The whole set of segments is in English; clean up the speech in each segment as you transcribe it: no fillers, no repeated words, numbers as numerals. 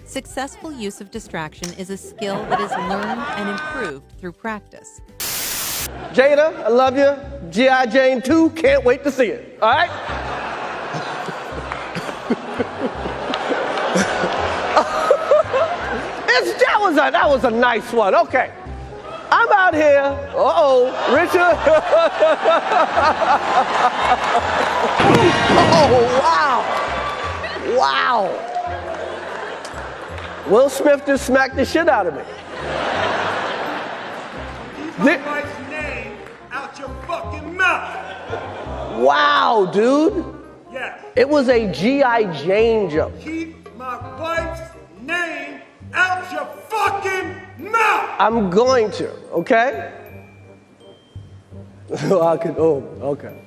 Successful use of distraction is a skill that is learned and improved through practice. Jada, I love you. G.I. Jane 2, can't wait to see it. All right? That was a nice one. Okay. I'm out here. Uh-oh, Richard. Oh, wow. Wow. Will Smith just smacked the shit out of me. Keep my wife's name out your fucking mouth. Wow, dude. Yes. It was a G.I. Jane joke. Keep my wife's name out your fucking mouth. I'm going to, okay? Okay.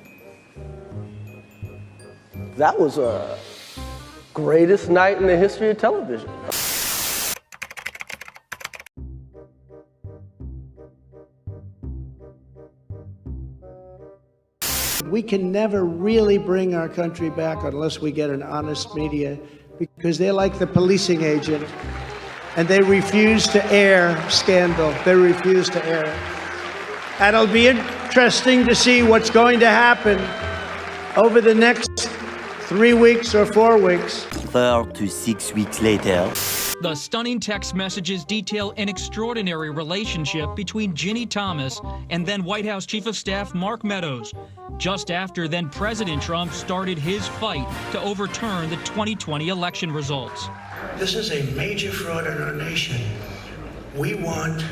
That was a greatest night in the history of television. We can never really bring our country back unless we get an honest media, because they're like the policing agent, and they refuse to air scandal. They refuse to air it. And it'll be interesting to see what's going to happen over the next 3 weeks or 4 weeks. 4 to 6 weeks later. The stunning text messages detail an extraordinary relationship between Ginny Thomas and then White House Chief of Staff Mark Meadows, just after then President Trump started his fight to overturn the 2020 election results. This is a major fraud in our nation. We want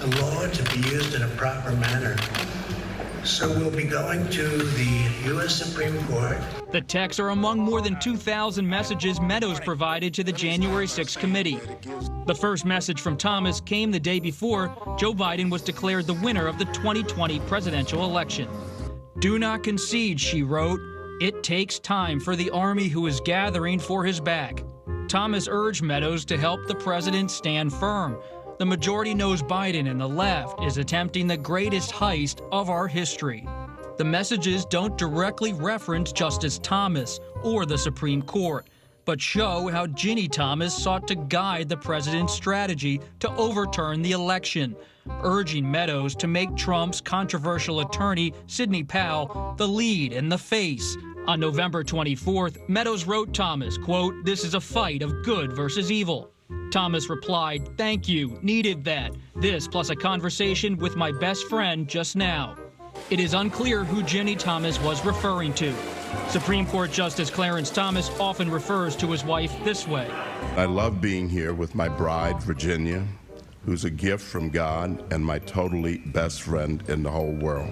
the law to be used in a proper manner. So we'll be going to the U.S. Supreme Court. The texts are among more than 2,000 messages Meadows provided to the January 6th committee. The first message from Thomas came the day before Joe Biden was declared the winner of the 2020 presidential election. "Do not concede," she wrote. "It takes time for the army who is gathering for his back." Thomas urged Meadows to help the president stand firm. The majority knows Biden and the left is attempting the greatest heist of our history. The messages don't directly reference Justice Thomas or the Supreme Court, but show how Ginny Thomas sought to guide the president's strategy to overturn the election, urging Meadows to make Trump's controversial attorney, Sidney Powell, the lead and the face. On November 24th, Meadows wrote Thomas, quote, "This is a fight of good versus evil." Thomas replied, "Thank you, needed that. This plus a conversation with my best friend just now." It is unclear who Ginny Thomas was referring to. Supreme Court Justice Clarence Thomas often refers to his wife this way. I love being here with my bride, Virginia, who's a gift from God and my totally best friend in the whole world.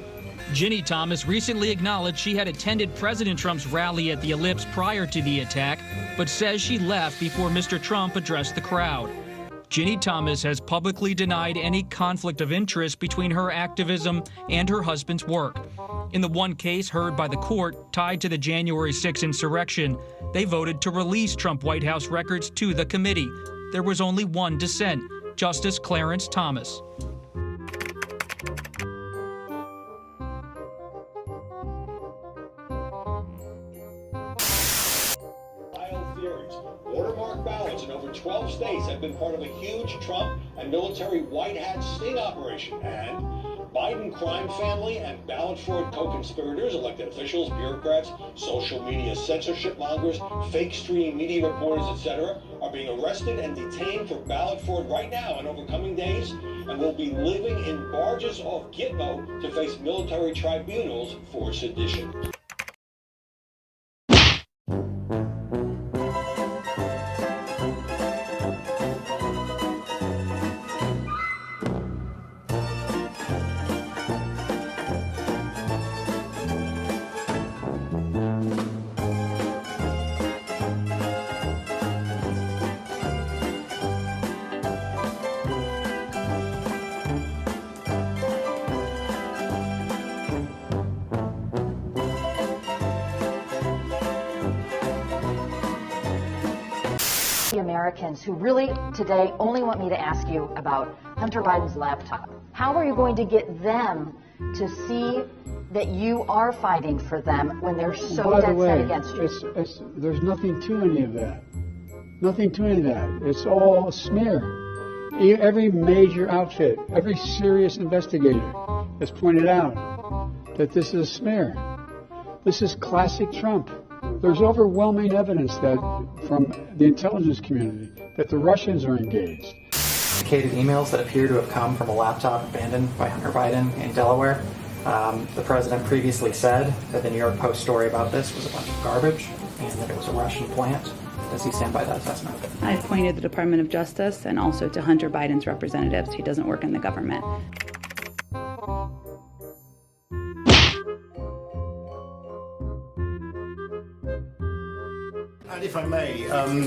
Ginny Thomas recently acknowledged she had attended President Trump's rally at the Ellipse prior to the attack, but says she left before Mr. Trump addressed the crowd. Ginny Thomas has publicly denied any conflict of interest between her activism and her husband's work. In the one case heard by the court tied to the January 6 insurrection, they voted to release Trump White House records to the committee. There was only one dissent, Justice Clarence Thomas. Watermark ballots in over 12 states have been part of a huge Trump and military white hat sting operation. And Biden crime family and ballot fraud co-conspirators, elected officials, bureaucrats, social media censorship mongers, fake stream media reporters, etc., are being arrested and detained for ballot fraud right now and over coming days, and will be living in barges off Gitmo to face military tribunals for sedition. Americans who really today only want me to ask you about Hunter Biden's laptop. How are you going to get them to see that you are fighting for them when they're so dead set against you? There's nothing to any of that. Nothing to any of that. It's all a smear. Every major outfit, every serious investigator has pointed out that this is a smear. This is classic Trump. There's overwhelming evidence that from the intelligence community that the Russians are engaged. Indicated emails that appear to have come from a laptop abandoned by Hunter Biden in Delaware. The president previously said that the New York Post story about this was a bunch of garbage and that it was a Russian plant. Does he stand by that assessment? I pointed the Department of Justice and also to Hunter Biden's representatives. He doesn't work in the government. And if I may,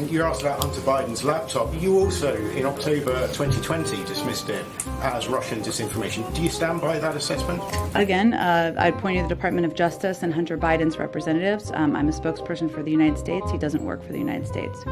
you asked about Hunter Biden's laptop. You also, in October 2020, dismissed it as Russian disinformation. Do you stand by that assessment? Again, I pointed the Department of Justice and Hunter Biden's representatives. I'm a spokesperson for the United States. He doesn't work for the United States.